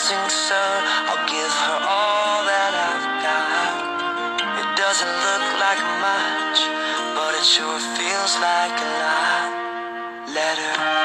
rising sun. I'll give her all that I've got. It doesn't look like much, but it sure feels like a lot. Let her